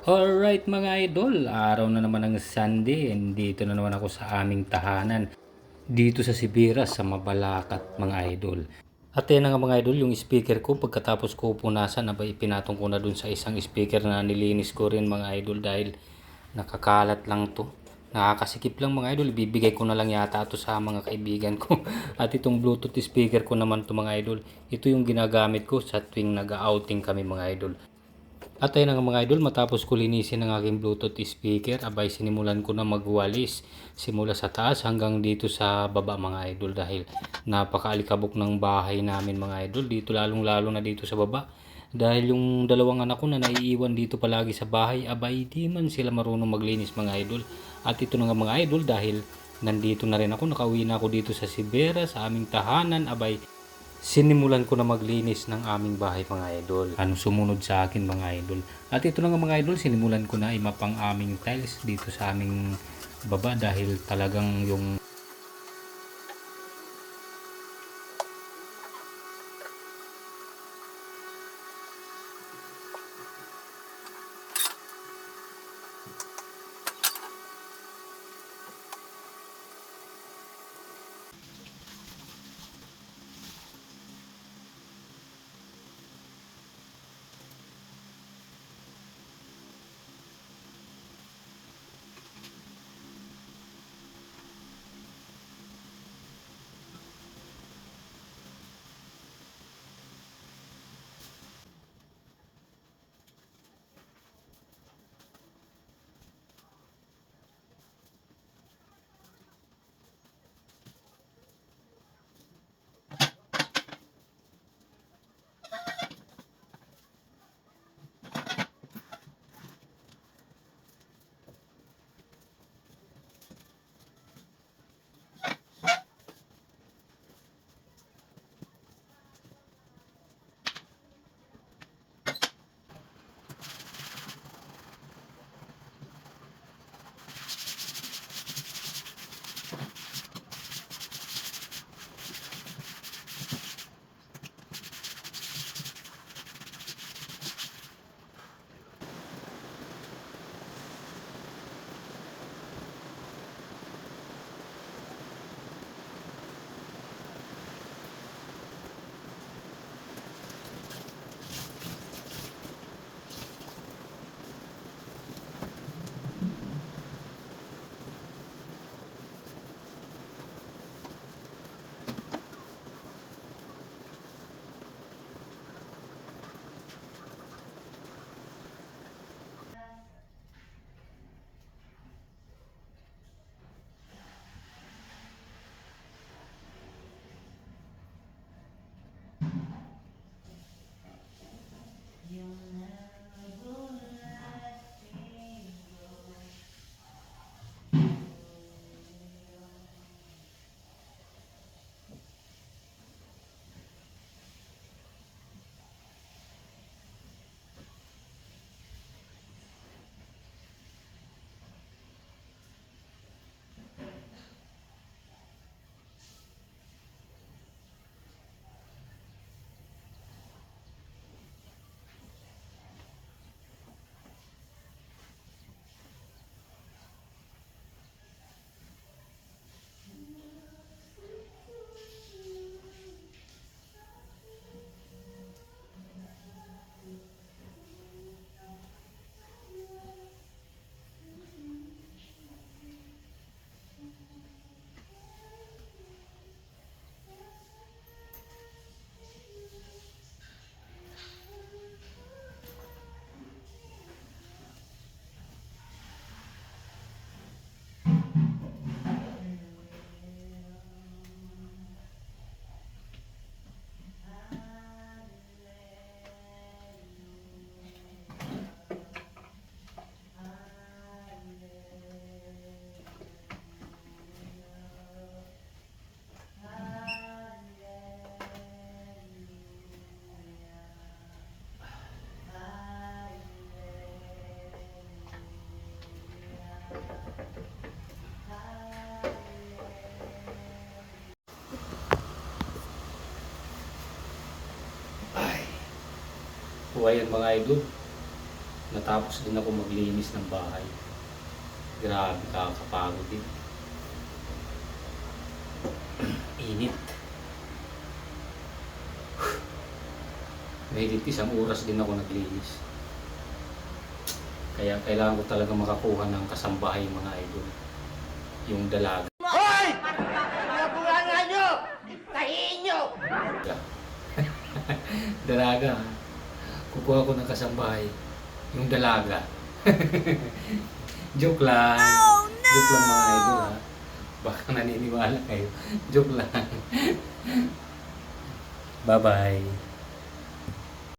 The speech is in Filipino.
Alright mga idol, araw na naman ng Sunday and dito na naman ako sa aming tahanan dito sa Sibiras sa Mabalacat mga idol. At yan na nga mga idol, yung speaker ko pagkatapos ko punasan, abay ipinatong ko na dun sa isang speaker na nilinis ko rin mga idol dahil nakakalat lang to. Nakakasikip lang mga idol, ibibigay ko na lang yata to sa mga kaibigan ko. At itong Bluetooth speaker ko naman to mga idol, ito yung ginagamit ko sa tuwing nag-outing kami mga idol. At ayun nga mga idol, matapos ko linisin ang aking Bluetooth speaker, abay sinimulan ko na magwalis simula sa taas hanggang dito sa baba mga idol dahil napakaalikabok ng bahay namin mga idol dito, lalong lalo na dito sa baba dahil yung dalawang anak ko na naiiwan dito palagi sa bahay, abay di man sila marunong maglinis mga idol. At ito na nga mga idol, dahil nandito na rin ako, nakauwi na ako dito sa Sibera sa aming tahanan, abay sinimulan ko na maglinis ng aming bahay mga idol. Ano sumunod sa akin mga idol. At ito na nga mga idol, sinimulan ko na imapang aming tiles dito sa aming baba dahil talagang yung ay, ayan mga idol, Natapos din ako maglinis ng bahay. Grabe, kakapagod din. Init. Mahigit 1 oras din ako naglinis. Kaya kailangan ko talaga makakuha ng kasambahay mga idol. Yung dalaga. Hoy! Nabulangan nyo! Tahiin nyo! Dalaga. Kukuha ko ng kasambahay. Yung dalaga. Joke lang. Oh, no! Joke lang mga idol ha. Baka naniniwala kayo. Joke lang. Bye-bye.